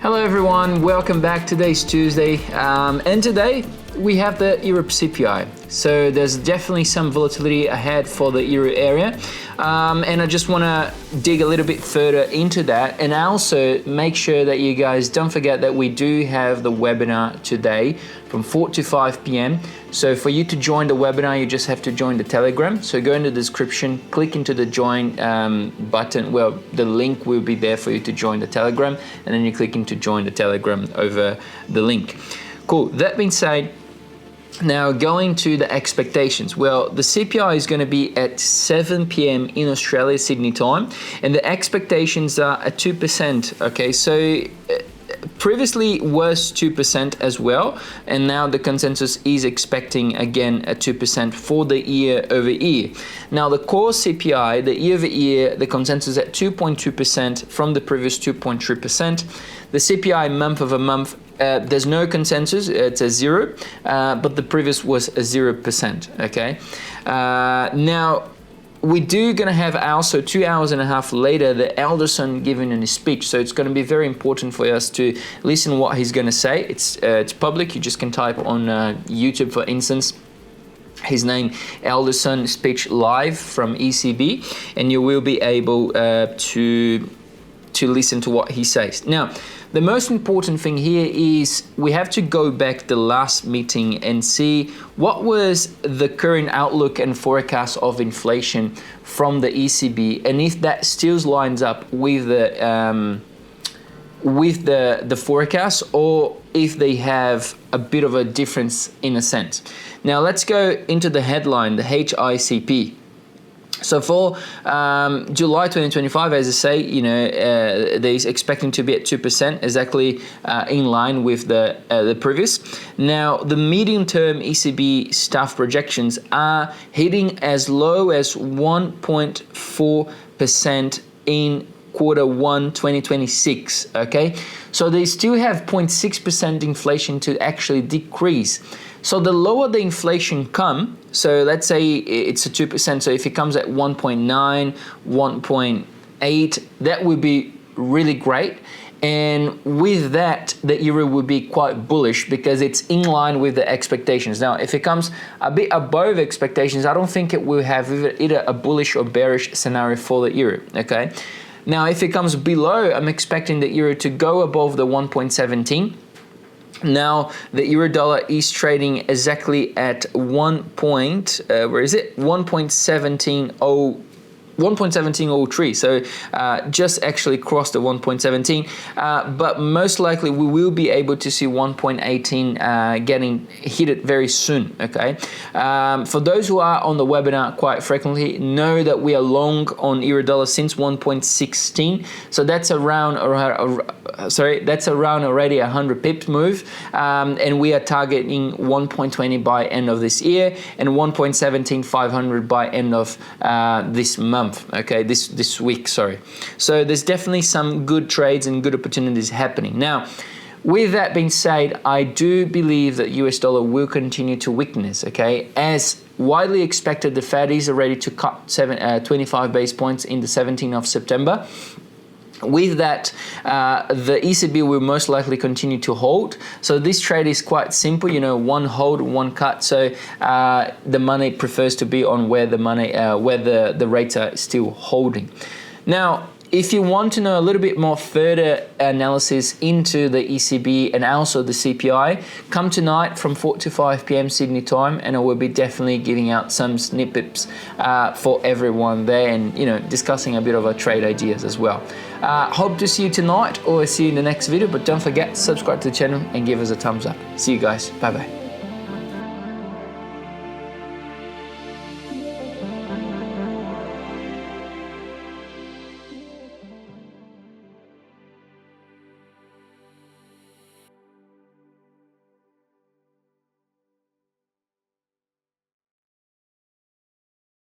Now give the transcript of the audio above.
Hello everyone, welcome back. Today's Tuesday, and today we have the Europe CPI. So there's definitely some volatility ahead for the Euro area, and I just want to dig a little bit further into that, and also make sure that you guys don't forget that we do have the webinar today from 4 to 5 p.m. So for you to join the webinar, you just have to join the Telegram. So go in the description, click into the join button. Well, the link will be there for you to join the Telegram, and then you click into join the Telegram over the link. Cool. That being said, now going to the expectations. Well, the CPI is going to be at 7 p.m. in Australia, Sydney time, and the expectations are at 2%. Okay, so previously was 2% as well, and now the consensus is expecting again at 2% for the year over year. Now the core CPI, the year over year, the consensus at 2.2% from the previous 2.3%. The CPI month over month, there's no consensus, it's a 0, but the previous was a 0%. Okay, now we do gonna have also 2 hours and a half later the Elderson giving a speech, so it's gonna be very important for us to listen what he's gonna say. It's public. You just can type on YouTube, for instance, his name Elderson speech live from ECB, and you will be able to listen to what he says. Now, the most important thing here is we have to go back the last meeting and see what was the current outlook and forecast of inflation from the ECB, and if that still lines up with the forecast, or if they have a bit of a difference in a sense. Now let's go into the headline, the HICP. So for July 2025, as I say, they're expecting to be at 2%, exactly in line with the previous. Now, the medium-term ECB staff projections are hitting as low as 1.4% in Q1 2026. Okay, so they still have 0.6% inflation to actually decrease. So the lower the inflation come, so let's say it's a 2%, so if it comes at 1.9, 1.8, that would be really great. And with that, the euro would be quite bullish because it's in line with the expectations. Now, if it comes a bit above expectations, I don't think it will have either a bullish or bearish scenario for the euro, okay? Now, if it comes below, I'm expecting the euro to go above the 1.17. Now the euro dollar is trading exactly at 1.1703, so just actually crossed the 1.17, but most likely we will be able to see 1.18 getting hit very soon. Okay, for those who are on the webinar quite frequently, know that we are long on euro dollar since 1.16, so that's around already 100 pips move, and we are targeting 1.20 by end of this year and 1.17500 by end of this month. Okay, this week, sorry. So there's definitely some good trades and good opportunities happening. Now, with that being said, I do believe that US dollar will continue to weakness, okay? As widely expected, the Fed is ready to cut 25 base points in the 17th of September. With that, the ECB will most likely continue to hold. So this trade is quite simple, one hold, one cut. So the money prefers to be on where the money, where the rates are still holding. Now, if you want to know a little bit more further analysis into the ECB and also the CPI, come tonight from 4 to 5 p.m. Sydney time, and I will be definitely giving out some snippets for everyone there, and discussing a bit of our trade ideas as well. Hope to see you tonight, or see you in the next video, but don't forget, subscribe to the channel and give us a thumbs up. See you guys. Bye bye.